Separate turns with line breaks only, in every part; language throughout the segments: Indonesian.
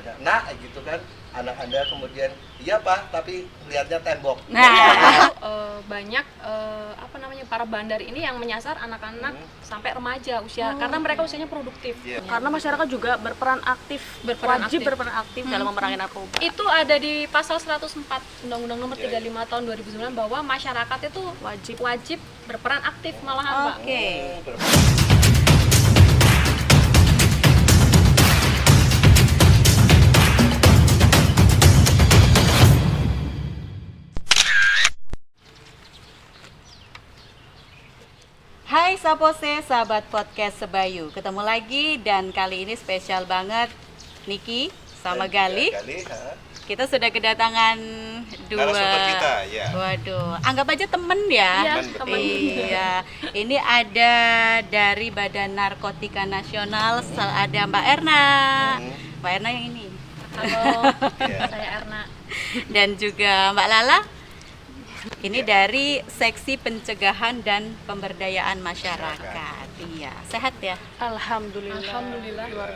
ditanya, nak gitu kan, anak Anda kemudian, iya Pak, tapi lihatnya tembok.
Banyak para bandar ini yang menyasar anak-anak sampai remaja usia karena mereka usianya produktif.
Karena masyarakat juga berperan aktif berperan aktif dalam memerangi narkoba.
Itu ada di pasal 104 Undang-Undang Nomor 35 tahun 2009 bahwa masyarakat itu wajib berperan aktif malahan, Pak.
Hai Sapose, sahabat podcast Sebayu. Ketemu lagi dan kali ini spesial banget Niki sama Gali. Kita sudah kedatangan dua
narasumber kita, ya.
Waduh, anggap aja temen ya.
Temen.
Iya. Ini ada dari Badan Narkotika Nasional, ada Mbak Erna. Mbak Erna yang ini.
Halo, saya Erna.
Dan juga Mbak Lala. Ini dari Seksi Pencegahan dan Pemberdayaan Masyarakat. Iya, sehat ya?
Alhamdulillah.
Luar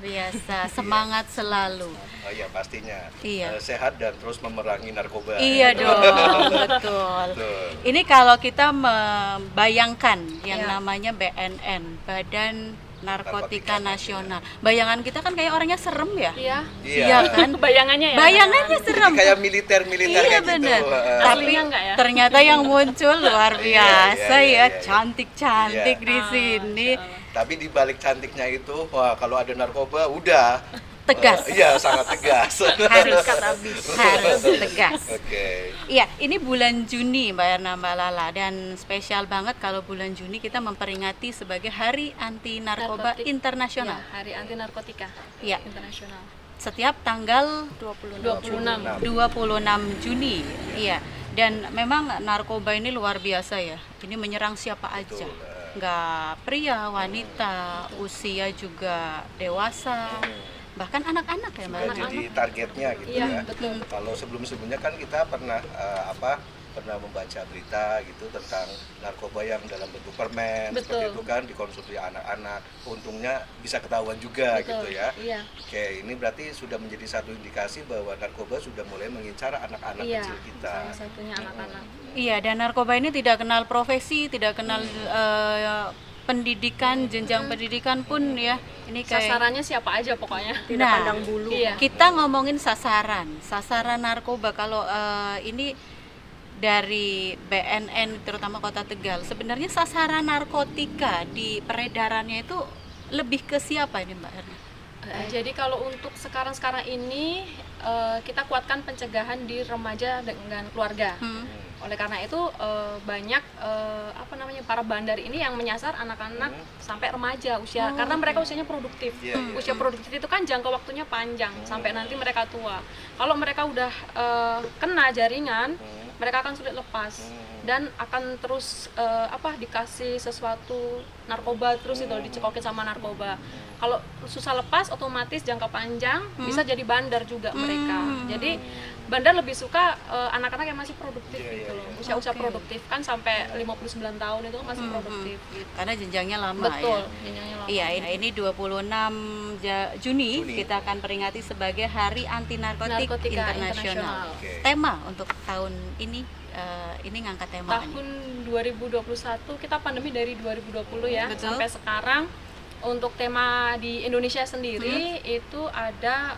biasa. Semangat selalu.
Oh iya, pastinya.
Iya.
Sehat dan terus memerangi narkoba.
Iya dong, betul. Ini kalau kita membayangkan yang namanya BNN, Badan Narkotika Nasional. Bayangan kita kan kayak orangnya serem ya? Iya kan?
Bayangannya ya?
Bayangannya serem.
Kayak militer-militer
Iya
kayak
bener.
gitu.
Tapi
enggak ya?
ternyata yang muncul luar biasa
Iya.
ya, cantik-cantik di sini.
Tapi di balik cantiknya itu, wah kalau ada narkoba udah
Tegas.
Iya, sangat tegas.
Harus tegas.
Oke.
Iya, ini bulan Juni Mbak Erna, Mbak Lala, dan spesial banget kalau bulan Juni kita memperingati sebagai Hari Anti Narkoba Internasional.
Ya, Hari Anti Narkotika Internasional.
Setiap tanggal 26 Juni. Iya. Dan memang narkoba ini luar biasa ya. Ini menyerang siapa aja. Nggak pria, wanita, usia juga dewasa. Bahkan anak-anak ya Mbak.
Jadi targetnya gitu ya.
Betul.
Kalau sebelum-sebelumnya kan kita pernah membaca berita gitu tentang narkoba yang dalam bentuk permen seperti itu kan dikonsumsi anak-anak. Untungnya bisa ketahuan juga gitu ya.
Iya.
Oke, ini berarti sudah menjadi satu indikasi bahwa narkoba sudah mulai mengincar anak-anak kecil kita.
Salah satunya anak-anak.
Iya, dan narkoba ini tidak kenal profesi, tidak kenal pendidikan, jenjang pendidikan pun ya. Ini kayak
Sasarannya siapa aja pokoknya.
Tidak pandang bulu.
Iya.
kita ngomongin sasaran narkoba. Kalau ini dari BNN terutama Kota Tegal, sebenarnya sasaran narkotika di peredarannya itu lebih ke siapa ini Mbak Erna?
Jadi kalau untuk sekarang ini kita kuatkan pencegahan di remaja dengan keluarga. Oleh karena itu banyak para bandar ini yang menyasar anak-anak sampai remaja usia karena mereka usianya produktif. Usia produktif itu kan jangka waktunya panjang sampai nanti mereka tua. Kalau mereka udah kena jaringan, mereka akan sulit lepas dan akan terus dikasih sesuatu narkoba terus itu dicekokin sama narkoba. Kalau susah lepas otomatis jangka panjang bisa jadi bandar juga mereka. Jadi bandar lebih suka anak-anak yang masih produktif gitu loh. Usia-usia produktif kan sampai 59 tahun itu masih produktif gitu.
Karena jenjangnya lama.
Betul,
ya.
jenjangnya lama.
Iya, ini 26 Juni kita akan peringati sebagai Hari Anti Narkotika Internasional. Tema untuk tahun ini ngangkat tema
tahun 2021 kita pandemi dari 2020 ya.
Betul.
Sampai sekarang. Untuk tema di Indonesia sendiri itu ada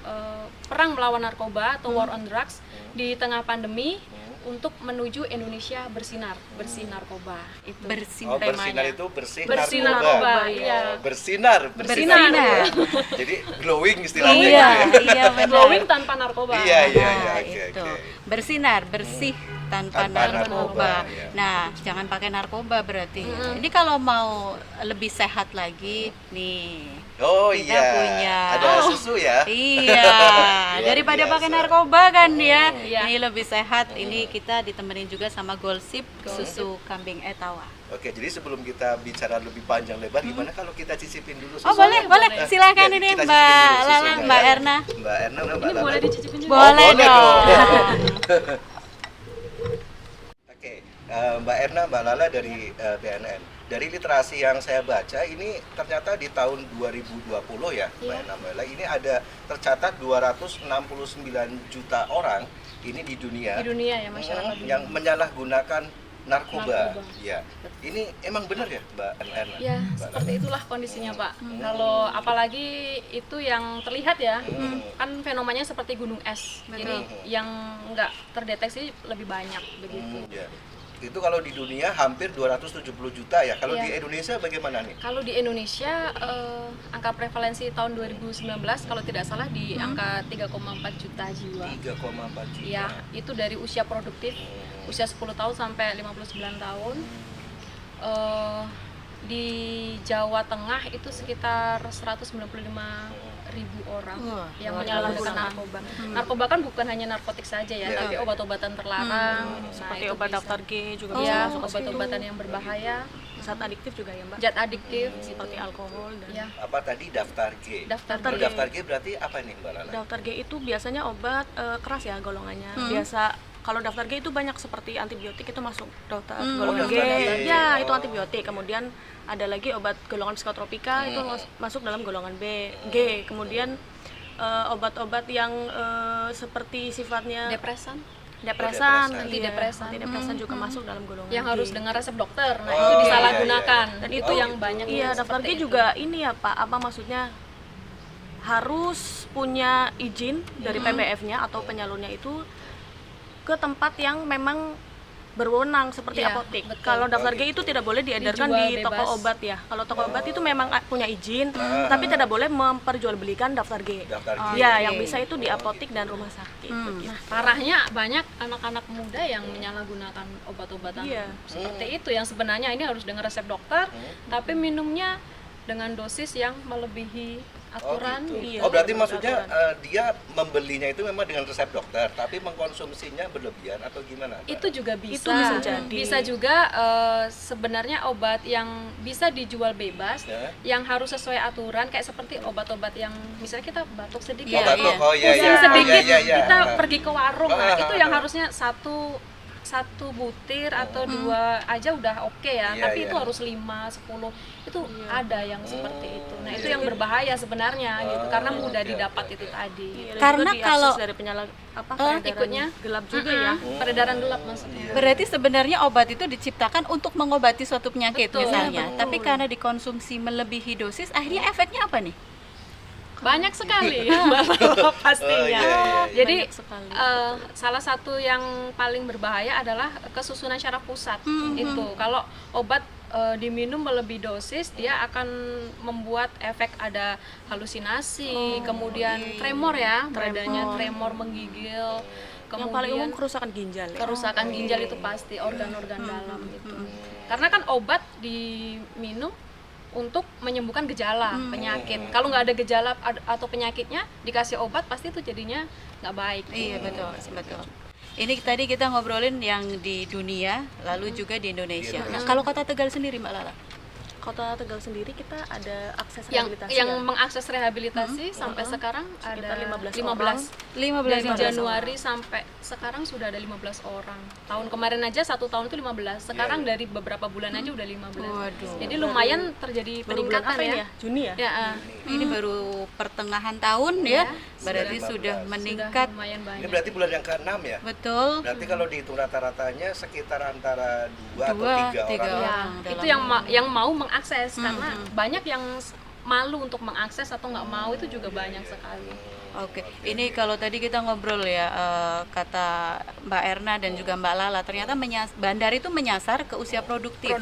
perang melawan narkoba atau war on drugs di tengah pandemi untuk menuju Indonesia bersinar, bersih narkoba. Itu
Bersinar itu bersih
narkoba. Iya.
Bersinar. Jadi glowing istilahnya
Iya,
gitu ya.
iya benar.
Glowing tanpa narkoba.
Iya.
Itu. Bersinar, bersih tanpa narkoba. Nah, jangan pakai narkoba berarti. Ini kalau mau lebih sehat lagi nih.
Oh
kita
iya.
punya
Ada susu ya.
Iya, daripada pakai narkoba kan ya.
Iya.
Ini lebih sehat. Ini kita ditemenin juga sama Golsip susu kambing Etawa.
Oke, jadi sebelum kita bicara lebih panjang lebar, gimana kalau kita cicipin dulu susunya?
Oh boleh. Silakan
Ya,
ini
kita
Mbak
cicipin dulu
Lala,
susunya,
Mbak
ya.
Erna.
Mbak Erna, Mbak
Ini
Lala.
boleh dicicipin juga.
Boleh
boleh
dong.
Oke, Mbak Erna, Mbak Lala dari BNN. dari literasi yang saya baca ini ternyata di tahun 2020 ya, Mbak Ella, ini ada tercatat 269 juta orang ini di dunia
ya masyarakat
yang menyalahgunakan narkoba. Ya, ini emang benar ya, Mbak Erna?
Ya, seperti itulah kondisinya, Pak. Kalau apalagi itu yang terlihat ya, kan fenomenya seperti gunung es. Jadi yang nggak terdeteksi lebih banyak begitu.
Ya. Itu kalau di dunia hampir 270 juta ya. Kalau di Indonesia bagaimana nih?
Kalau di Indonesia angka prevalensi tahun 2019 kalau tidak salah di angka 3,4 juta jiwa.
3,4 juta.
Ya, itu dari usia produktif, usia 10 tahun sampai 59 tahun. Di Jawa Tengah itu sekitar 195.000 orang yang menyalahgunakan narkoba. Narkoba kan bukan hanya narkotik saja ya, tapi obat-obatan terlarang,
seperti obat daftar G juga
ya,
masuk ke situ.
obat-obatan yang berbahaya,
Zat adiktif juga ya Mbak.
zat adiktif
Seperti alkohol dan
Apa tadi daftar G?
Daftar
Kalau
G.
daftar G berarti apa nih, Mbak Lala?
daftar G itu biasanya obat keras ya golongannya. Biasa kalau daftar G itu banyak seperti antibiotik itu masuk daftar golongan G.
daftar G.
Ya, itu antibiotik. Kemudian ada lagi obat golongan psikotropika itu masuk dalam golongan B, G. Kemudian obat-obat yang seperti sifatnya
depresan
antidepresan juga masuk dalam golongan
yang
G.
harus dengan resep dokter. Nah, itu disalahgunakan.
Dan
itu yang banyak.
Iya, daftar G juga ini ya Pak, apa maksudnya harus punya izin dari PBF-nya atau penyalurnya itu ke tempat yang memang berwenang seperti
Iya,
apotek.
betul.
Kalau daftar G itu tidak boleh diedarkan
Dijual
di
bebas.
toko obat ya. Kalau toko obat itu memang punya izin, tapi tidak boleh memperjualbelikan daftar G.
Daftar G.
Ya, yang bisa itu di apotek dan rumah sakit. begitu.
Nah, parahnya banyak anak-anak muda yang menyalahgunakan obat-obatan
Iya.
seperti itu yang sebenarnya ini harus dengan resep dokter, tapi minumnya dengan dosis yang melebihi aturan.
Gitu.
Iya,
Oh berarti
betul,
maksudnya
aturan.
dia membelinya itu memang dengan resep dokter, tapi mengkonsumsinya berlebihan atau gimana, Mbak?
Itu juga bisa.
Itu bisa jadi.
Bisa juga sebenarnya obat yang bisa dijual bebas,
Ya.
yang harus sesuai aturan, kayak seperti obat-obat yang misalnya kita batuk sedikit,
Oh, batuk. Oh, iya,
pusing
iya.
sedikit,
Oh, iya, iya,
kita
iya.
pergi ke warung. Nah, itu yang
Ah.
harusnya satu butir atau dua aja udah oke ya,
Iya,
tapi
iya.
itu harus 5, 10 itu ada yang seperti itu. Nah, itu
Iya,
yang
iya.
berbahaya sebenarnya gitu, karena mudah
oke,
didapat
oke,
itu
oke.
tadi.
Iya, dan
Karena
juga diakses
kalau-
dari peredaran
ikutnya
gelap juga ya.
Peredaran gelap maksudnya.
Berarti sebenarnya obat itu diciptakan untuk mengobati suatu penyakit
Betul,
misalnya,
betul.
tapi karena dikonsumsi melebihi dosis, akhirnya efeknya apa nih?
Banyak sekali pastinya.
Oh, iya, iya, iya.
Jadi
Banyak sekali.
salah satu yang paling berbahaya adalah kesusunan syaraf pusat. Itu kalau obat diminum melebihi dosis, dia akan membuat efek ada halusinasi, kemudian tremor ya, badannya tremor, menggigil,
Yang paling umum
kemudian
kerusakan ginjal ya.
kerusakan ginjal itu pasti organ-organ dalam gitu. Karena kan obat diminum untuk menyembuhkan gejala penyakit. Kalau nggak ada gejala atau penyakitnya dikasih obat pasti itu jadinya nggak baik.
Iya betul, betul. Ini tadi kita ngobrolin yang di dunia, lalu juga di Indonesia. Nah, kalau kota Tegal sendiri, Mbak Lala?
Kota Tegal sendiri kita ada akses
yang
rehabilitasi
yang
ya.
mengakses rehabilitasi sampai sekarang
Sekitar
ada
15
dari
15
Januari sampai sekarang sudah ada 15 orang. Tahun kemarin aja 1 tahun itu 15. Sekarang dari beberapa bulan aja udah 15.
Waduh.
Jadi lumayan terjadi
Baru bulan
peningkatan
apa ini
ya.
ya? Juni ya?
Ya,
Ini baru pertengahan tahun ya, berarti
15.
sudah
sudah
meningkat.
lumayan
Ini
banyak.
berarti bulan yang ke-6 ya?
Betul.
Berarti kalau dihitung rata-ratanya sekitar antara 2 atau 3
tiga
orang.
Ya,
orang
itu
dalam-
yang mau mengakses karena banyak yang malu untuk mengakses atau nggak mau itu juga banyak sekali.
Oke, ini kalau tadi kita ngobrol ya, kata Mbak Erna dan juga Mbak Lala, ternyata Bandar itu menyasar ke usia produktif.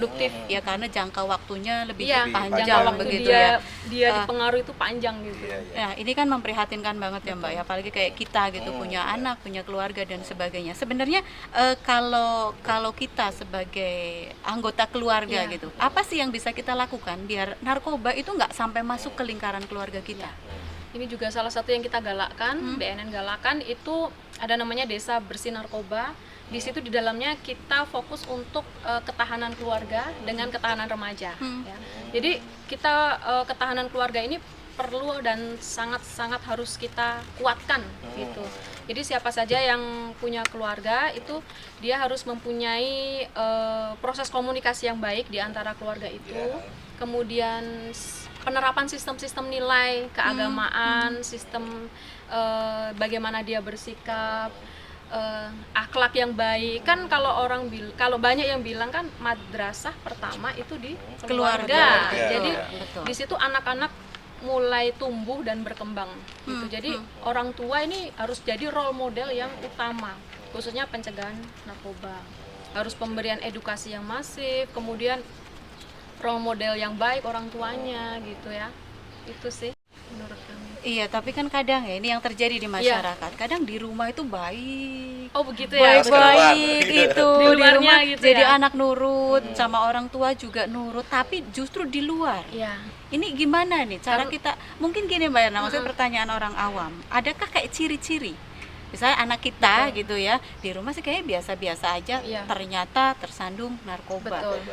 Ya karena jangka waktunya lebih
Iya,
panjang
jangka waktu
begitu
dia
ya.
dia dipengaruhi itu panjang gitu.
Iya, iya.
Nah, ini kan memprihatinkan banget ya Mbak ya, apalagi kayak kita gitu punya anak, punya keluarga dan sebagainya. Sebenarnya kalau kita sebagai anggota keluarga gitu, apa sih yang bisa kita lakukan biar narkoba itu nggak sampai masuk ke lingkaran keluarga kita?
Ini juga salah satu yang kita galakkan, BNN galakkan itu ada namanya Desa Bersih Narkoba. Di situ di dalamnya kita fokus untuk ketahanan keluarga dengan ketahanan remaja. Ya. Jadi kita ketahanan keluarga ini perlu dan sangat-sangat harus kita kuatkan gitu. Jadi siapa saja yang punya keluarga itu dia harus mempunyai proses komunikasi yang baik di antara keluarga itu. Kemudian penerapan sistem-sistem nilai keagamaan, sistem bagaimana dia bersikap, akhlak yang baik. Kan kalau banyak yang bilang kan madrasah pertama itu di keluarga. Jadi di situ anak-anak mulai tumbuh dan berkembang gitu. Jadi orang tua ini harus jadi role model yang utama, khususnya pencegahan narkoba. Harus pemberian edukasi yang masif, kemudian role model yang baik orang tuanya gitu ya. Itu sih menurut kami.
Iya, tapi kan kadang ya ini yang terjadi di masyarakat. Kadang di rumah itu baik.
Oh begitu ya.
Baik itu
Di
di
luarnya
rumah
gitu
jadi
ya.
anak nurut sama orang tua juga nurut, tapi justru di luar.
Iya.
Ini gimana nih cara kita? Mungkin gini Mbak Yana, maksudnya pertanyaan orang awam. Adakah kayak ciri-ciri? Misalnya anak kita gitu ya, di rumah sih kayaknya biasa-biasa aja,
Iya.
ternyata tersandung narkoba.
Betul.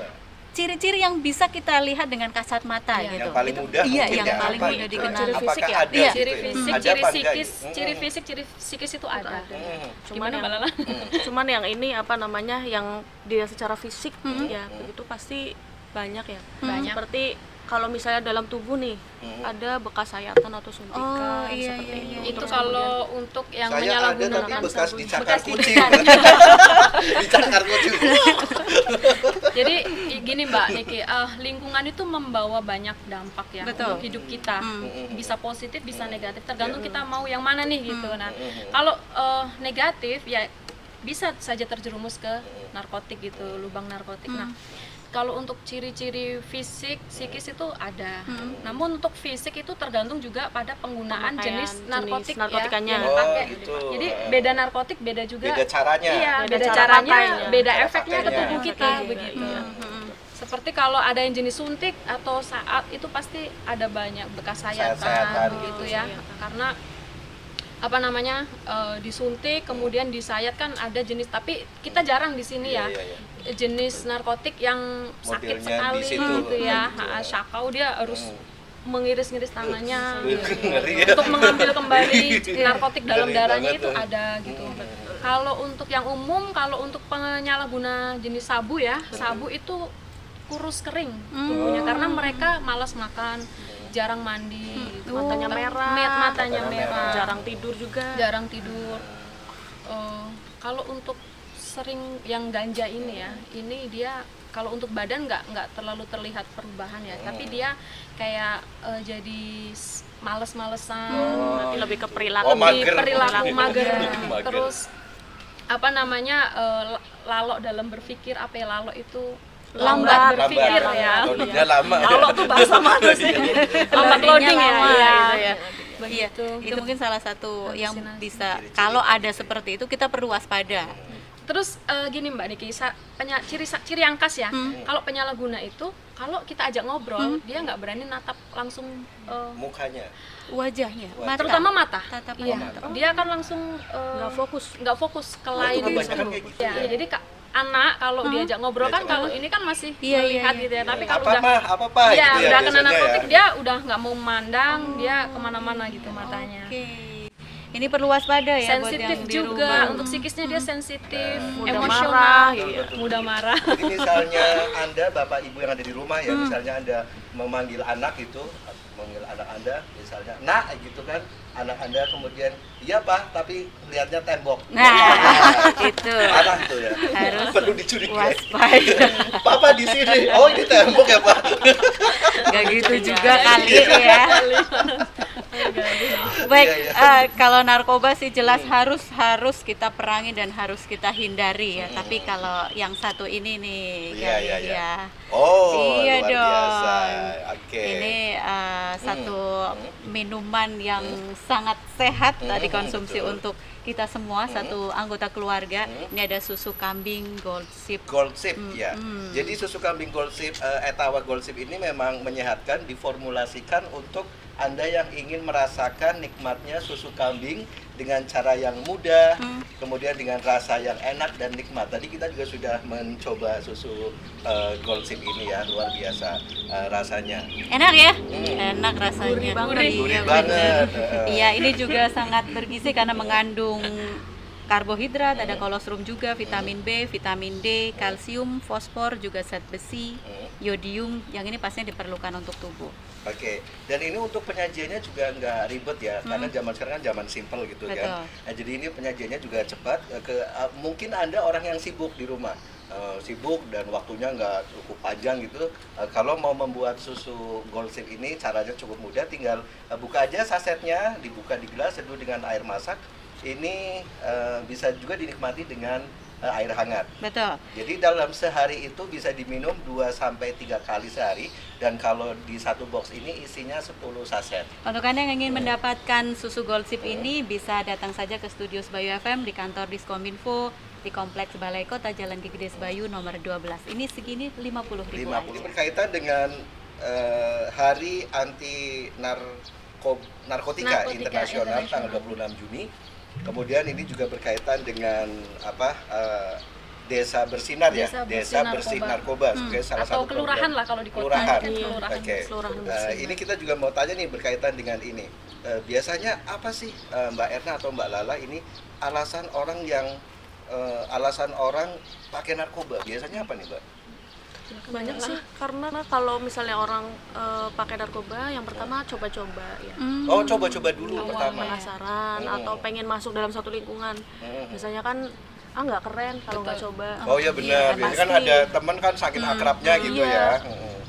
Ciri-ciri yang bisa kita lihat dengan kasat mata
Iya.
gitu.
Yang paling mudah
Iya,
mungkin
yang
ya,
paling
apa
mudah
gitu?
dikenali.
Ciri fisik
Apakah
ya?
ada
Iya.
gitu
Ciri
ya?
fisik,
Ada
ciri
apa enggak
psikis,
gitu?
ciri psikis itu ada.
Cuman
Gimana
yang,
Mbak Lala?
cuman yang ini apa namanya, yang dia secara fisik ya itu pasti banyak ya.
Banyak.
Seperti kalau misalnya dalam tubuh nih ada bekas sayatan atau suntikan
iya,
seperti
iya,
itu.
Itu
Terus
kalau untuk yang
Saya ada tapi
menyalahgunakan
bekas
sabu.
dicakar
Bekas
kucing.
dicakar.
Dicakar kucing.
Jadi gini Mbak Niki, lingkungan itu membawa banyak dampak ya
Betul.
untuk hidup kita. Bisa positif, bisa negatif, tergantung kita mau yang mana nih gitu. Nah, kalau negatif ya bisa saja terjerumus ke narkotik gitu, lubang narkotik. Nah, kalau untuk ciri-ciri fisik, psikis itu ada. Namun untuk fisik itu tergantung juga pada penggunaan
Pemakaian
jenis
jenis
narkotik
narkotikanya.
yang
Oh,
dipakai.
gitu.
Jadi beda narkotik beda juga.
Beda caranya.
Iya,
Beda
beda
cara
caranya,
pakainya.
beda
Cara
efeknya ke
pakainya.
tubuh kita
Pakainya juga,
begitu.
iya.
Seperti kalau ada yang jenis suntik atau saat itu pasti ada banyak bekas
Sayatan.
sayatan gitu ya. Karena apa namanya disuntik kemudian disayat kan ada jenis, tapi kita jarang di sini ya.
Iya, iya.
Jenis narkotik yang sakit
Modelnya
sekali
di situ.
gitu ya. Syakau dia harus mengiris-ngiris tangannya gitu.
Ngeri ya.
Untuk mengambil kembali narkotik dalam
Ngeri
darahnya
banget
itu
tuh.
ada gitu. Kalau untuk yang umum, kalau untuk penyalahguna jenis sabu ya, sabu itu kurus kering tubuhnya karena mereka malas makan, jarang mandi, gitu.
Matanya merah.
Matanya merah,
Jarang tidur juga.
jarang tidur. Kalau untuk sering yang ganja ini ya, ini dia kalau untuk badan nggak terlalu terlihat perubahan ya, tapi dia kayak jadi males-malesan,
Nanti lebih ke perilaku.
Oh,
lebih
mager.
perilaku mager.
Mager.
Terus apa namanya lalok dalam berpikir, apa ya, lalok itu
Lambat
berpikir
Lambat.
ya.
Loadingnya lama.
Lalok tuh bahasa manusia. Lambat loading ya.
lama,
Iya.
gitu ya.
Begitu.
Itu mungkin salah satu yang
Halusinasi.
bisa, kalau ada seperti itu kita perlu waspada.
Terus gini Mbak Niki, ciri yang khas ya. Kalau penyalahguna itu, kalau kita ajak ngobrol, dia nggak berani natap langsung,
Mukanya.
Wajahnya,
Wajah.
mata.
terutama mata.
Tatapan
Iya,
mata.
dia akan langsung nggak fokus ke lain.
kebanyakan kayak gitu
Ya,
ya.
jadi anak kalau diajak ngobrol kan,
Diajak
kalau ini kan masih
Iya,
melihat
iya,
gitu ya. Tapi
Apa
kalau udah
mah, apa apa
iya,
gitu ya
udah kena
biasanya
narkotik
ya.
dia udah nggak mau memandang, dia kemana-mana gitu matanya.
Oke. Ini perlu waspada ya buat
Sensitif
yang di
juga,
rumah.
untuk psikisnya dia sensitif,
Mudah
emosional,
marah, iya.
mudah marah.
Jadi misalnya Anda, Bapak Ibu yang ada di rumah ya, misalnya Anda memanggil anak itu, memanggil anak Anda, misalnya, nak gitu kan, anak Anda kemudian, iya Pak, tapi lihatnya tembok.
Nah, itu
Anak tuh ya,
harus
perlu dicurigai.
waspada.
Papa di sini, oh ini tembok ya Pak.
Gak gitu juga kali ya. Baik,
Iya, iya.
kalau narkoba sih jelas harus kita perangi dan harus kita hindari ya. Tapi kalau yang satu ini nih,
Iya, iya,
kali
iya.
ya.
Oh,
Iya
luar
dong.
biasa. Oke.
Ini satu minuman yang sangat sehat dikonsumsi untuk kita semua, satu anggota keluarga. Ini ada susu kambing Gold Sip.
Gold Sip ya. Jadi susu kambing Gold Sip, Etawa Gold Sip ini memang menyehatkan, diformulasikan untuk Anda yang ingin merasakan nikmatnya susu kambing dengan cara yang mudah, kemudian dengan rasa yang enak dan nikmat. Tadi kita juga sudah mencoba susu Goldsip ini ya, luar biasa rasanya.
Enak ya? Enak rasanya.
Gurih banget.
Gurih banget.
Iya, ini juga sangat bergizi karena mengandung karbohidrat, ada kolostrum juga, vitamin B, vitamin D, kalsium, fosfor, juga zat besi, yodium, yang ini pastinya diperlukan untuk tubuh.
Oke, dan ini untuk penyajiannya juga nggak ribet ya, karena zaman sekarang kan zaman simple gitu.
Betul.
Kan. Nah, jadi ini penyajiannya juga cepat. Mungkin Anda orang yang sibuk di rumah, sibuk dan waktunya nggak cukup panjang gitu. Kalau mau membuat susu Goldsip ini caranya cukup mudah, tinggal buka aja sasetnya, dibuka di gelas, seduh dengan air masak. Ini bisa juga dinikmati dengan air hangat.
Betul.
Jadi dalam sehari itu bisa diminum 2-3 kali sehari, dan kalau di satu box ini isinya 10 saset.
Untuk Anda yang ingin mendapatkan susu Goldsip ini bisa datang saja ke studio Sebayu FM di kantor Diskominfo di Kompleks Balai Kota Jalan Ki Gede Sebayu nomor 12. Ini segini 50.000 aja.
Berkaitan dengan Hari Anti Narkotika Internasional tanggal 26 Juni. Kemudian ini juga berkaitan dengan Desa Bersinar ya, Desa Bersih Narkoba sebagai salah
atau
satu
kelurahan
program.
lah kalau di kota.
Kelurahan.
Kelurahan.
Oke. Ini kita juga mau tanya nih berkaitan dengan ini. Biasanya apa sih Mbak Erna atau Mbak Lala ini alasan orang pakai narkoba? Biasanya apa nih, Mbak?
Banyak sih, karena kalau misalnya orang pakai narkoba, yang pertama coba-coba ya.
Oh, coba-coba dulu
Awal
pertama.
penasaran atau pengen masuk dalam satu lingkungan. Biasanya kan nggak keren kalau nggak coba.
Oh iya benar. Biasanya kan ada teman kan saking akrabnya gitu
Iya.
ya.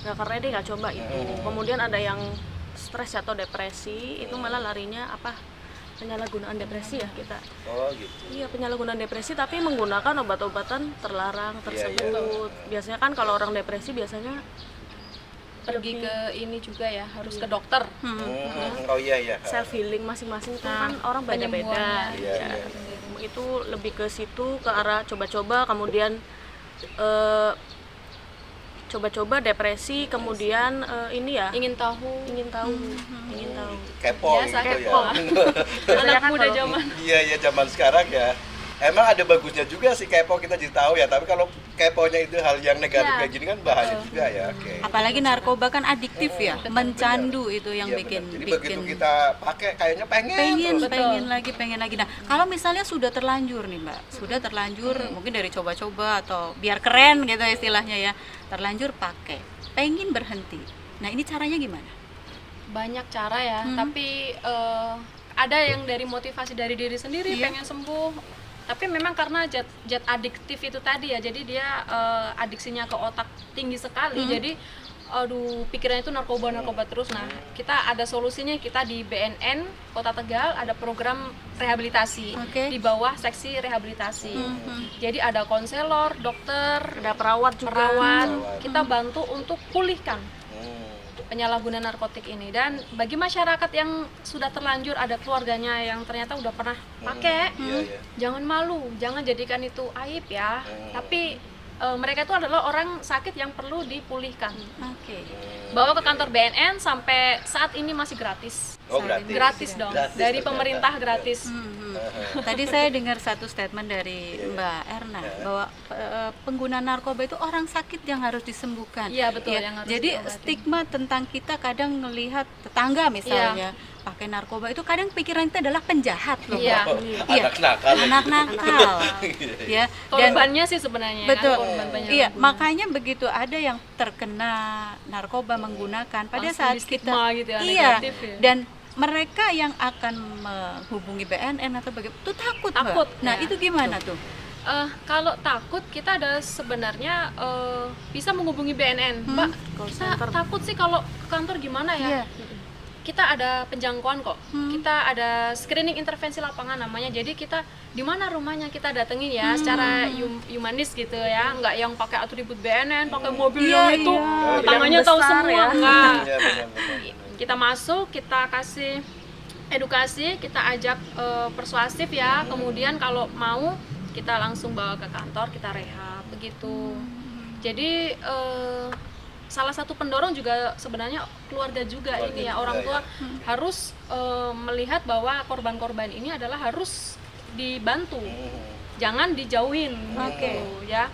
Nggak keren deh nggak coba itu. Kemudian ada yang stres atau depresi, itu malah larinya penyalahgunaan depresi ya kita.
Oh gitu.
Iya, penyalahgunaan depresi tapi menggunakan obat-obatan terlarang tersebut. Biasanya kan kalau orang depresi biasanya
Pergi ke ini juga ya, harus ke dokter.
Oh iya.
self healing masing-masing itu kan orang beda-beda.
Iya.
Itu lebih ke situ, ke arah coba-coba, kemudian coba-coba depresi, kemudian
Ingin tahu.
ingin tahu.
Kepo
Biasa,
gitu
kepo.
ya.
Anak muda zaman.
Iya zaman sekarang ya. Emang ada bagusnya juga sih kepo, kita jadi tahu ya. Tapi kalau keponya itu hal yang negatif kayak gini kan bahaya juga ya. Oke.
Apalagi narkoba kan adiktif ya, mencandu itu yang
Iya,
bikin
benar. Jadi begitu kita pakai kayaknya pengen terus.
pengen lagi. Nah, kalau misalnya sudah terlanjur nih, Mbak, sudah terlanjur mungkin dari coba-coba atau biar keren gitu istilahnya ya, terlanjur pakai, pengen berhenti. Nah, ini caranya gimana?
Banyak cara ya, tapi ada yang dari motivasi dari diri sendiri pengen sembuh. Tapi memang karena zat adiktif itu tadi ya, jadi dia adiksinya ke otak tinggi sekali. Jadi pikirannya itu narkoba terus. Nah, kita ada solusinya, kita di BNN Kota Tegal ada program rehabilitasi di bawah seksi rehabilitasi. Jadi ada konselor, dokter,
Ada perawat juga.
kita bantu untuk pulihkan penyalahgunaan narkotik ini. Dan bagi masyarakat yang sudah terlanjur, ada keluarganya yang ternyata udah pernah pakai, jangan malu, jangan jadikan itu aib ya. Tapi mereka itu adalah orang sakit yang perlu dipulihkan. Bawa ke kantor BNN, sampai saat ini masih gratis.
Oh, gratis.
Gratis dong,
Gratis
dari
ternyata.
pemerintah gratis.
Tadi saya dengar satu statement dari Mbak Erna bahwa pengguna narkoba itu orang sakit yang harus disembuhkan.
Iya, betul,
Ya,
yang harus
jadi
diobatin.
stigma tentang kita kadang melihat tetangga misalnya pakai narkoba itu kadang pikiran kita adalah penjahat loh.
Iya.
Iya.
Anak nakal.
Anak nakal. Ya. Dan
Korbannya sih sebenarnya
betul.
kan, korban penyalahgunaan.
Iya, makanya begitu ada yang terkena narkoba menggunakan pada
Langsung
saat
di-stigma
kita
gitu ya,
iya,
negatif ya.
dan mereka yang akan menghubungi BNN atau bagaimana itu takut, Mbak.
Takut,
Nah,
ya.
itu gimana tuh?
Kalau takut, kita ada sebenarnya bisa menghubungi BNN. Mbak, kita takut sih kalau ke kantor gimana ya?
Iya.
Kita ada penjangkauan kok. Kita ada screening intervensi lapangan namanya. Jadi kita di mana rumahnya kita datengin ya secara humanis gitu ya, nggak yang pakai atribut BNN, pakai mobil yang itu tangannya tahu
besar
semua,
ya.
enggak.
Iya, benar.
Kita masuk, kita kasih edukasi, kita ajak persuasif ya. Kemudian kalau mau kita langsung bawa ke kantor, kita rehab begitu. Jadi salah satu pendorong juga sebenarnya keluarga juga ini ya, orang tua harus melihat bahwa korban-korban ini adalah harus dibantu, jangan dijauhin gitu ya.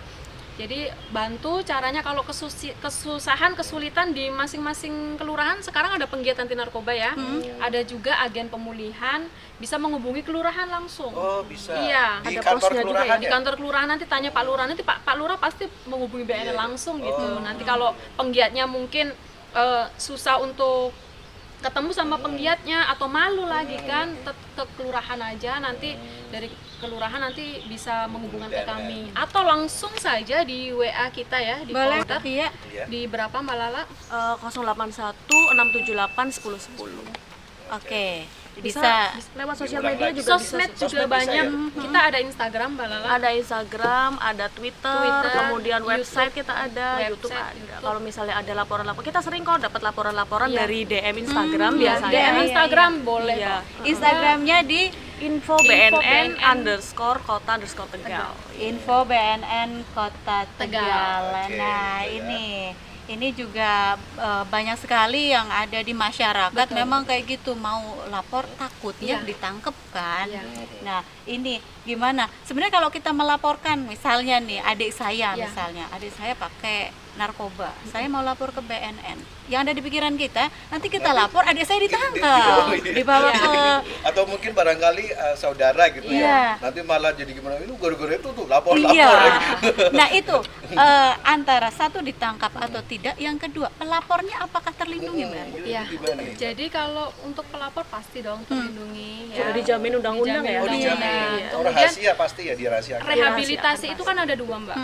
Jadi bantu caranya kalau kesusahan, kesulitan di masing-masing kelurahan sekarang ada penggiat anti narkoba ya. Ada juga agen pemulihan, bisa menghubungi kelurahan langsung.
Oh, bisa.
Iya,
Di
ada
kantor
posnya juga
kelurahan
ya. Di
ya?
kantor kelurahan nanti tanya Pak Lurah, nanti Pak Lurah pasti menghubungi BNN langsung gitu. Nanti kalau penggiatnya mungkin susah untuk ketemu sama penggiatnya atau malu lagi kan, ke kelurahan aja, nanti dari kelurahan nanti bisa menghubungkan ke kami atau langsung saja di WA kita ya di
Boleh,
kontak
iya.
di berapa Mbak Lala?
081 678 1010.
Oke,
Bisa
bisa.
lewat sosial
Diulang
media
lagi.
juga
Sosmed
bisa.
juga
Sosmed bisa
banyak.
ya?
Kita ada Instagram Mbak Lala.
Ada Instagram, ada Twitter, kemudian website kita ada,
Website,
YouTube ada.
YouTube.
Kalau misalnya ada laporan-laporan, kita sering kok dapat laporan-laporan
Iya.
dari DM Instagram
Ya,
biasanya.
DM
Iya,
Instagram boleh
Iya.
kok.
Instagramnya di
Info
BNN
BNN_kota_Tegal.
info BNN Kota Tegal.
Oke,
Nah,
gitu ya.
ini juga banyak sekali yang ada di masyarakat. Memang kayak gitu, mau lapor takutnya
Iya.
ditangkep kan.
Iya.
Nah, ini gimana? Sebenarnya kalau kita melaporkan, misalnya nih adik saya,
Iya.
adik saya pakai narkoba, saya mau lapor ke BNN. Yang ada di pikiran kita, nanti kita lapor, adik saya ditangkap, dibawa ke
Atau mungkin barangkali saudara gitu
Iya.
ya. Nanti malah jadi gimana, ini gara-gara itu tuh lapor-lapor.
Iya.
gitu.
Nah itu antara satu ditangkap atau tidak, yang kedua pelapornya apakah terlindungi, Mbak?
Gitu
Iya.
gimana nih?
Jadi kalau untuk pelapor pasti dong terlindungi ya.
Sudah dijamin undang-undang ya?
Oh, dijamin.
Undang-undang.
Oh,
Kemudian
rahasia pasti ya, dirahasiakan.
rehabilitasi itu kan ada dua Mbak,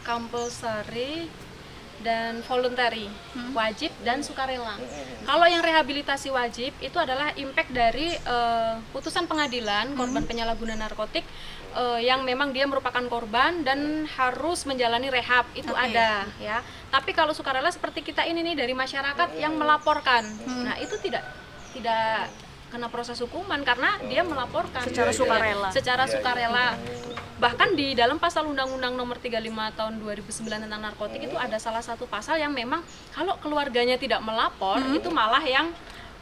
compulsory dan voluntary, wajib dan sukarela. Kalau yang rehabilitasi wajib itu adalah impact dari putusan pengadilan korban penyalahgunaan narkotik yang memang dia merupakan korban dan harus menjalani rehab, itu ada ya. Tapi kalau sukarela seperti kita ini nih dari masyarakat yang melaporkan, nah itu tidak kena proses hukuman karena dia melaporkan
Secara sukarela.
secara sukarela. Bahkan di dalam pasal Undang-Undang Nomor 35 Tahun 2009 tentang narkotik itu ada salah satu pasal yang memang kalau keluarganya tidak melapor itu malah yang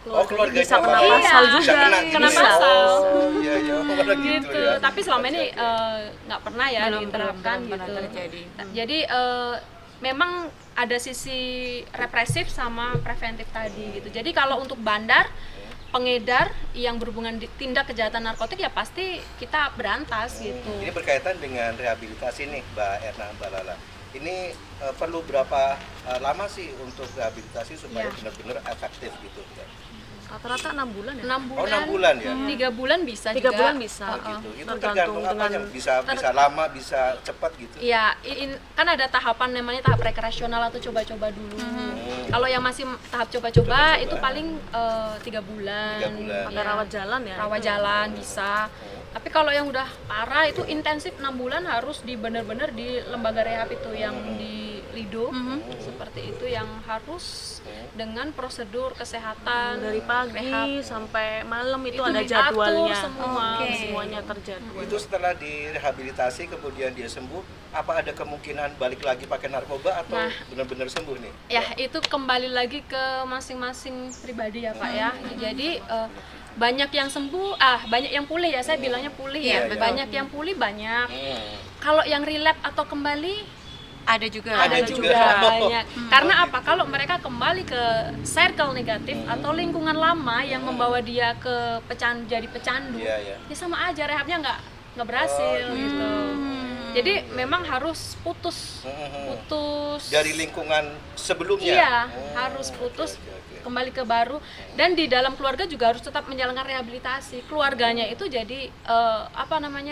Oh, keluarganya
bisa kena
malah.
pasal
Iya,
juga.
kena
Bisa.
pasal.
Oh, iya, iya. Oh, malah
gitu.
ya.
Tapi selama ini
Oke, oke.
nggak pernah ya diterapkan
belum pernah
gitu.
terjadi.
Jadi memang ada sisi represif sama preventif tadi gitu. Jadi kalau untuk bandar pengedar yang berhubungan di tindak kejahatan narkotik ya pasti kita berantas gitu.
Ini berkaitan dengan rehabilitasi nih, Mbak Erna, Mbak Lala. Ini perlu berapa lama sih untuk rehabilitasi supaya
Iya.
benar-benar efektif gitu?
Rata-rata 6 bulan ya?
6
Oh,
bulan,
6 bulan ya?
3 bulan bisa
3
juga.
bulan bisa.
Oh, gitu. Itu
Tergantung
tergantung apanya,
dengan-
bisa lama, bisa cepat gitu.
Iya, kan ada tahapan namanya tahap rekreasional atau coba-coba dulu. Kalau yang masih tahap coba-coba itu paling 3 bulan.
3 bulan.
Pakai rawat jalan ya?
Rawat jalan bisa. Tapi kalau yang udah parah itu intensif 6 bulan harus benar-benar di lembaga rehab itu yang di Lido. Seperti itu yang harus dengan prosedur kesehatan
Dari pagi
rehab.
sampai malam itu,
Itu
ada
diatur
jadwalnya.
semua.
Semuanya terjadwal.
Itu setelah direhabilitasi kemudian dia sembuh, apa ada kemungkinan balik lagi pakai narkoba atau
Nah.
benar-benar sembuh nih?
Ya, itu kembali lagi ke masing-masing pribadi ya Pak ya. Jadi banyak yang sembuh, banyak yang pulih ya, saya bilangnya pulih ya.
Iya, iya.
Banyak yang pulih banyak. Kalau yang relapse atau kembali
Ada juga.
Ada
ada
juga.
juga banyak. Karena apa? Kalau mereka kembali ke circle negatif atau lingkungan lama yang membawa dia ke jadi pecandu,
Iya, iya.
ya sama aja rehabnya nggak berhasil gitu. Jadi memang harus putus
Dari lingkungan sebelumnya?
Iya,
Oh,
harus putus
oke, oke.
kembali ke baru. Dan di dalam keluarga juga harus tetap menjalankan rehabilitasi. Keluarganya itu jadi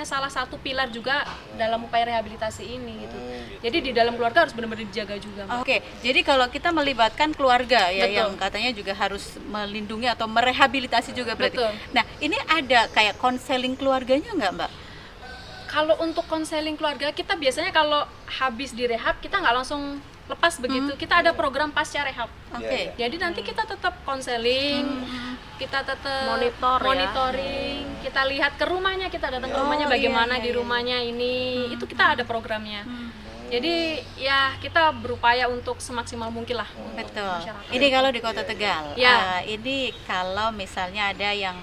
salah satu pilar juga dalam upaya rehabilitasi ini gitu. Jadi di dalam keluarga harus benar-benar dijaga juga. Mbak.
Oke, jadi kalau kita melibatkan keluarga ya
Betul.
yang katanya juga harus melindungi atau merehabilitasi juga berarti.
Betul.
Nah, ini ada kayak konseling keluarganya nggak, Mbak?
Kalau untuk konseling keluarga kita biasanya kalau habis direhab kita nggak langsung lepas begitu. Kita ada program pasca rehab.
Oke.
Iya,
Jadi nanti kita tetap konseling, kita tetap
Monitor ya.
monitoring, kita lihat ke rumahnya, kita datang ke rumahnya bagaimana di rumahnya ini. Itu kita ada programnya. Jadi ya kita berupaya untuk semaksimal mungkin lah.
Betul.
Masyarakat.
Ini kalau di Kota Tegal.
Ya.
Ini kalau misalnya ada yang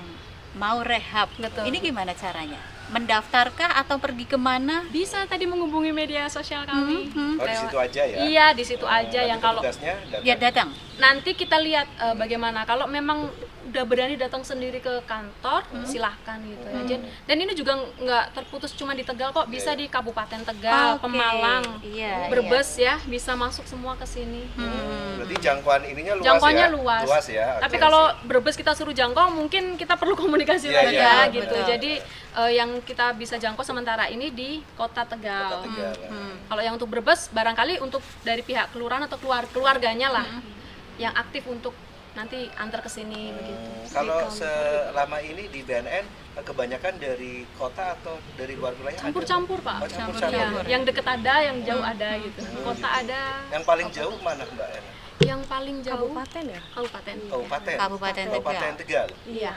mau rehab,
Betul.
ini gimana caranya? Mendaftarkah atau pergi kemana?
Bisa tadi menghubungi media sosial kami.
Oh, di situ aja ya?
Iya, di situ aja.
Nanti
Yang kalau
petugasnya datang.
Dia datang.
nanti kita lihat bagaimana. Kalau memang udah berani datang sendiri ke kantor, silahkan gitu ya. Dan ini juga nggak terputus cuma di Tegal kok, bisa di Kabupaten Tegal,
Oke.
Pemalang,
Iya,
Brebes ya, bisa masuk semua ke sini.
Berarti jangkauan ininya luas
Jangkauannya
ya?
luas.
Ya.
Tapi
Oke,
kalau
sip.
Brebes kita suruh jangkau, mungkin kita perlu komunikasi
Iya,
lagi
iya,
ya
betul.
gitu. Jadi yang kita bisa jangkau sementara ini di Kota Tegal.
Kota Tegal.
Kalau yang untuk Brebes, barangkali untuk dari pihak kelurahan atau keluarganya lah yang aktif untuk nanti antar ke sini begitu.
Kalau selama ini di BNN kebanyakan dari kota atau dari luar wilayah? ada?
Campur-campur Pak.
Oh, campur-campur.
Ya, yang dekat ada, yang jauh ada gitu. Kota ada.
Yang paling jauh mana Mbak Ena?
Yang paling jauh
Kabupaten ya?
Kabupaten.
Kabupaten.
Kabupaten Tegal.
Kabupaten Tegal.
Iya.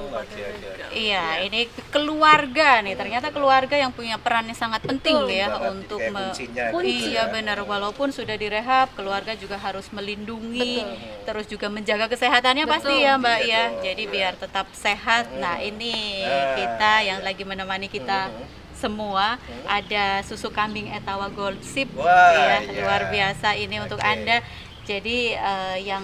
Oke, oke.
Iya, ini keluarga nih. Ternyata keluarga yang punya peran yang sangat penting ya
Banget,
untuk
kayak kuncinya gitu
iya
ya.
benar, walaupun sudah direhab, keluarga juga harus melindungi, terus juga menjaga kesehatannya pasti ya Mbak
Iya
ya.
dong.
Jadi biar tetap sehat. Nah, ini kita yang lagi menemani kita semua ada susu kambing Etawa Gold Sip
Wah,
ya,
iya.
luar biasa ini untuk
Oke.
Anda. Jadi yang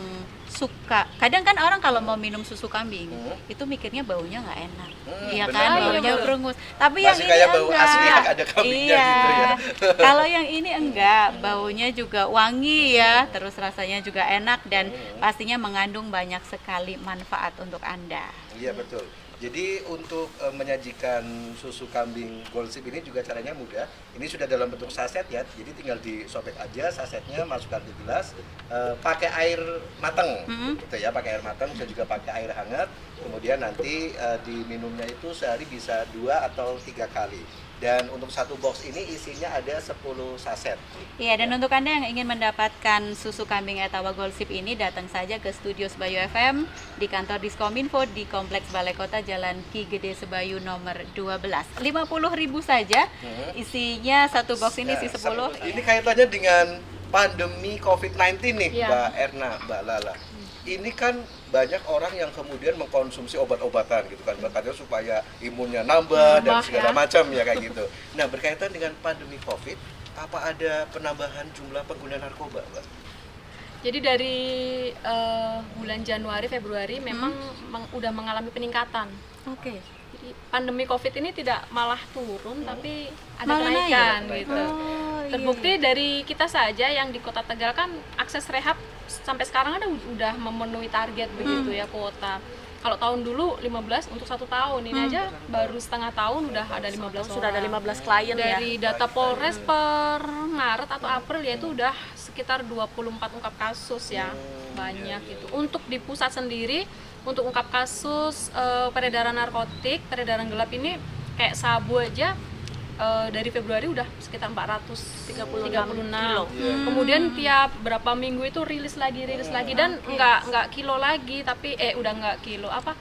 suka, kadang kan orang kalau mau minum susu kambing itu mikirnya baunya nggak enak, iya
benar.
kan,
Ah, iya,
baunya
betul.
berengus. Tapi
Masih
yang ini
kayak bau
enggak.
asli yang ada kambingnya
Iya.
gitu ya.
Kalau yang ini enggak, baunya juga wangi ya, terus rasanya juga enak dan pastinya mengandung banyak sekali manfaat untuk Anda.
Iya betul. Jadi untuk menyajikan susu kambing Gold Sip ini juga caranya mudah. Ini sudah dalam bentuk saset ya. Jadi tinggal disobek aja sasetnya, masukkan ke gelas, pakai air matang, gitu ya. Pakai air matang, bisa juga pakai air hangat. Kemudian nanti diminumnya itu sehari bisa 2 atau 3 kali. Dan untuk satu box ini isinya ada 10 saset.
Iya, dan untuk Anda yang ingin mendapatkan susu kambing Etawa Gold Sip ini, datang saja ke Studio Sebayu FM di kantor Diskominfo di Kompleks Balai Kota Jalan Ki Gede Sebayu nomor 12. 50.000 saja. Isinya satu box ini isi 10.
Ini kaitannya dengan pandemi COVID-19 nih,
Iya.
Mbak Erna, Mbak Lala. Ini kan banyak orang yang kemudian mengkonsumsi obat-obatan gitu kan, katanya supaya imunnya nambah dan
Nambah,
segala
ya.
macam ya kayak gitu. Nah, berkaitan dengan pandemi COVID, apa ada penambahan jumlah pengguna narkoba, Mbak?
Jadi dari bulan Januari, Februari memang udah mengalami peningkatan.
Oke.
Jadi pandemi COVID ini tidak malah turun, tapi ada
Malah naik.
kenaikan gitu.
Oh, iya.
Terbukti dari kita saja yang di Kota Tegal kan akses rehab sampai sekarang ada udah memenuhi target begitu ya kuota. Kalau tahun dulu 15 untuk 1 tahun, ini aja baru setengah tahun udah ada 15
Sudah ada
orang.
15 klien ya.
Dari data Polres per Maret atau April ya itu udah sekitar 24 ungkap kasus ya, banyak itu. Untuk di pusat sendiri untuk ungkap kasus peredaran narkotik, peredaran gelap ini kayak sabu aja dari Februari udah sekitar 436 kilo. Kemudian tiap berapa minggu itu rilis lagi dan nggak kilo lagi tapi udah nggak kilo apa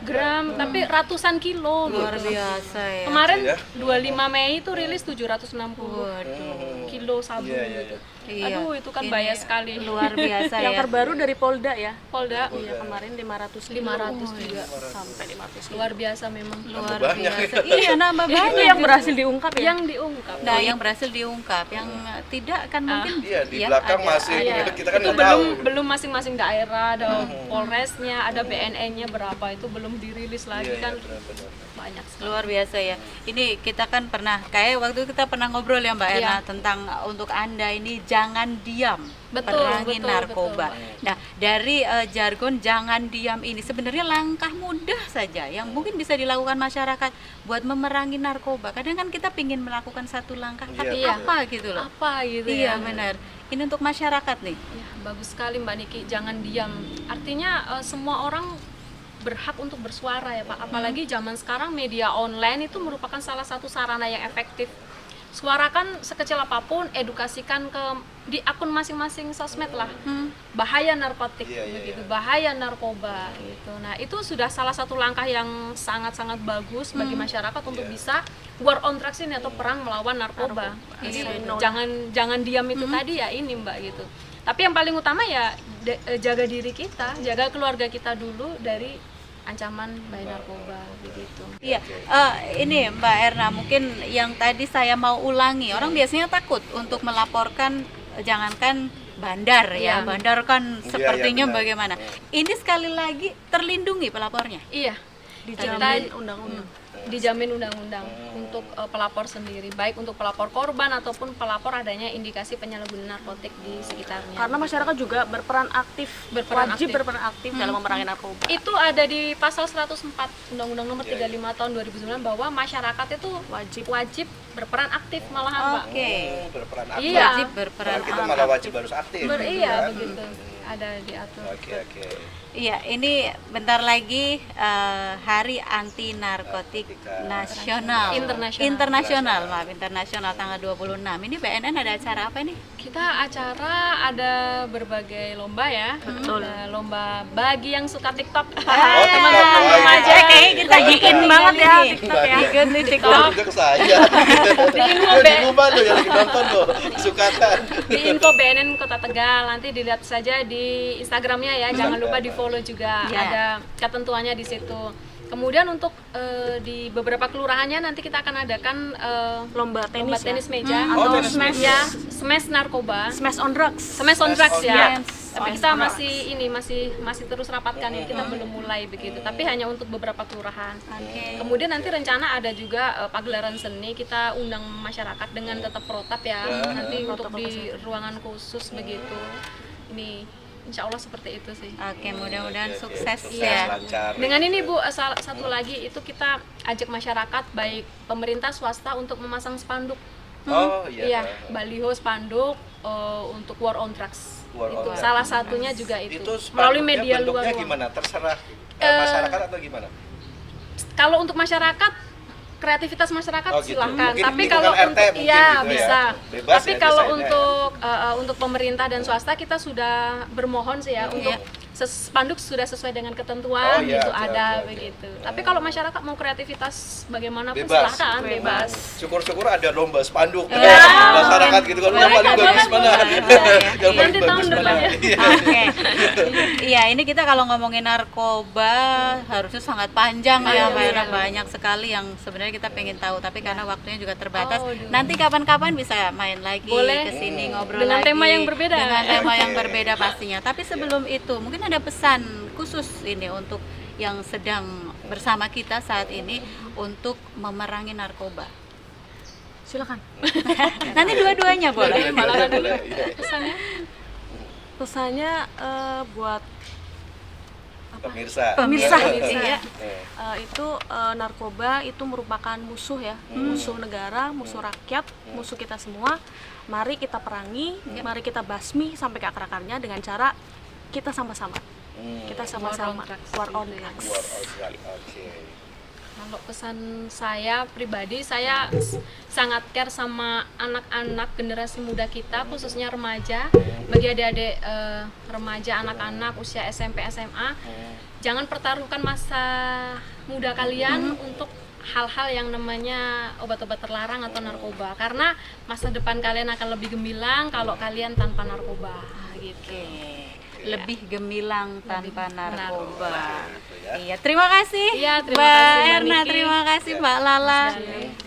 gram tapi ratusan kilo
Luar
gitu.
biasa ya.
Kemarin
Ya.
25 Mei itu rilis 760 kilo sabu
Iya, iya,
gitu.
Iya.
Aduh itu kan
Ini
bahaya sekali.
Luar biasa
Yang
ya.
terbaru dari Polda ya.
Polda
Iya, kemarin 500
500 juga.
sampai 500
Luar biasa memang.
Luar
banyak
biasa.
ya.
Iya, nambah banyak.
Itu yang berhasil diungkap ya.
Yang diungkap.
Nah, yang berhasil diungkap, yang tidak kan mungkin
Iya, di
ya,
belakang
ada-
masih
Iya,
kita kan
itu
nggak tahu.
belum masing-masing daerah ada Polresnya, ada BNN-nya berapa itu belum dirilis lagi
Iya,
kan
iya, benar-benar.
banyak sekali.
Luar biasa ya. Ini kita kan pernah kayak waktu itu kita pernah ngobrol ya Mbak Erna
Iya.
tentang untuk Anda ini jangan diam.
Betul,
perangi
betul,
narkoba. Nah, dari jargon jangan diam ini sebenarnya langkah mudah saja yang mungkin bisa dilakukan masyarakat buat memerangi narkoba. Kadang kan kita pingin melakukan satu langkah, tapi
Iya.
apa gitu loh.
Apa gitu
Iya,
ya.
benar. Ini untuk masyarakat nih.
Ya, bagus sekali Mbak Niki, jangan diam. Artinya semua orang berhak untuk bersuara ya Pak. Apalagi zaman sekarang media online itu merupakan salah satu sarana yang efektif suarakan sekecil apapun, edukasikan di akun masing-masing sosmed lah, bahaya narkotik begitu, bahaya narkoba gitu. Nah itu sudah salah satu langkah yang sangat-sangat bagus bagi masyarakat untuk bisa war on drugs ini atau perang melawan narkoba. Jangan diam itu tadi ya ini Mbak gitu. Tapi yang paling utama ya jaga diri kita, jaga keluarga kita dulu dari ancaman bahaya narkoba begitu.
Iya, ini Mbak Erna, mungkin yang tadi saya mau ulangi, orang biasanya takut untuk melaporkan, jangankan bandar ya, bandar kan sepertinya bagaimana. Ini sekali lagi terlindungi pelapornya.
Iya,
dijamin undang-undang.
Dijamin undang-undang untuk pelapor sendiri, baik untuk pelapor korban ataupun pelapor adanya indikasi penyalahgunaan narkotik di sekitarnya.
Karena masyarakat juga berperan aktif, wajib berperan aktif dalam memerangi narkoba.
Itu ada di pasal 104 Undang-Undang Nomor 35 tahun 2009 bahwa masyarakat itu wajib berperan aktif malahan, Mbak.
Berperan aktif.
Iya.
Wajib berperan
Kita
aktif.
malah wajib harus aktif.
Iya,
kan?
begitu. Ada diatur.
Oke.
Iya, ini bentar lagi Hari Anti Narkotik Nasional.
Internasional.
Internasional tanggal 26. Ini BNN ada acara apa ini?
Kita acara ada berbagai lomba ya. Ada lomba bagi yang suka TikTok. Teman-teman remaja
Kayaknya kita bikin banget ya TikTok ya. Ikut nih TikTok.
Juga ke saya. Di rumah lo yang lagi nonton lo, sukatan.
Di info BNN Kota Tegal, nanti dilihat saja di Instagramnya ya. Jangan lupa di follow juga, ada ketentuannya di situ. Kemudian untuk di beberapa kelurahannya nanti kita akan adakan
lomba tenis
meja
atau
smash narkoba,
smash on drugs.
smash on drugs ya.
Yes.
Tapi kita masih terus rapatkan ya, kita belum mulai begitu. Tapi hanya untuk beberapa kelurahan. Kemudian nanti rencana ada juga pagelaran seni, kita undang masyarakat dengan tetap protap ya. Nanti untuk di ruangan khusus begitu. Ini Insya Allah seperti itu sih.
Oke, mudah-mudahan sukses
Ya.
Lancar.
Dengan ini Bu, satu lagi itu kita ajak masyarakat baik pemerintah swasta untuk memasang spanduk.
Oh iya.
Baliho spanduk untuk war on drugs.
War on
Itu
drugs.
salah satunya juga itu.
Itu
Melalui
spanduknya
media
bentuknya
luar.
gimana? Terserah masyarakat atau gimana?
Kalau untuk masyarakat, kreativitas masyarakat
Oh, gitu.
silakan.
Mungkin
Tapi
lingkungan
kalau
RT
untuk
mungkin gitu ya.
bisa.
Bebas
Tapi
ya
kalau
desainnya
untuk pemerintah dan swasta kita sudah bermohon sih ya untuk spanduk sudah sesuai dengan ketentuan gitu ada begitu. Tapi kalau masyarakat mau kreativitas bagaimanapun
Bebas.
silakan bebas.
Syukur-syukur ada lomba spanduk.
Ya.
Masyarakat gitu kan, yang paling bagus mana? Yang paling
Nanti tahun
bagus
depan
mana?
ya.
Oke. Iya, ini kita kalau ngomongin narkoba harusnya sangat panjang ya, Mbak Era. Banyak sekali yang sebenarnya kita pengen tahu, tapi karena waktunya juga terbatas. Nanti kapan-kapan bisa main lagi ke sini ngobrol
Dengan
lagi
tema yang berbeda.
Dengan tema yang berbeda pastinya. Tapi sebelum itu, mungkin ada pesan khusus ini untuk yang sedang bersama kita saat ini untuk memerangi narkoba.
Silakan.
Nanti dua-duanya boleh.
Pesannya
Pesannya buat
Pemirsa.
Iya.
itu narkoba itu merupakan musuh ya, musuh negara, musuh rakyat, musuh kita semua. Mari kita perangi, mari kita basmi sampai ke akar-akarnya dengan cara kita sama-sama. Kita sama-sama war on drugs.
Oke.
Kalau pesan saya pribadi, saya sangat care sama anak-anak generasi muda kita, khususnya remaja. Bagi adik-adik remaja, anak-anak usia SMP, SMA, jangan pertaruhkan masa muda kalian untuk hal-hal yang namanya obat-obat terlarang atau narkoba. Karena masa depan kalian akan lebih gemilang kalau kalian tanpa narkoba. Gitu.
Lebih gemilang tanpa narkoba.
Ya.
Iya, terima kasih.
Iya, terima
Mbak
kasih, Mbak
Erna,
Niki.
terima kasih Mbak Lala.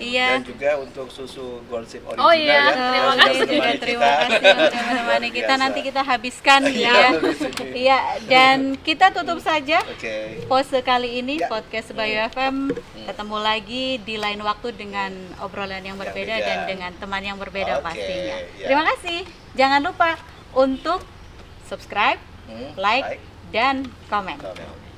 Iya.
Dan juga untuk susu Goldsip original
Oh iya,
ya.
terima
Yang
kasih.
sudah menemani
Terima
kita.
kasih teman-teman kita.
Biasa.
Nanti kita habiskan
Iya,
ya.
habis ini.
Iya, dan kita tutup saja
Oke.
pose kali ini
Ya.
podcast Bayu FM. Ketemu lagi di lain waktu dengan obrolan yang berbeda
beda.
dan dengan teman yang berbeda
Oke,
pastinya.
ya.
Terima kasih. Jangan lupa untuk subscribe, like, dan komen.
Komen.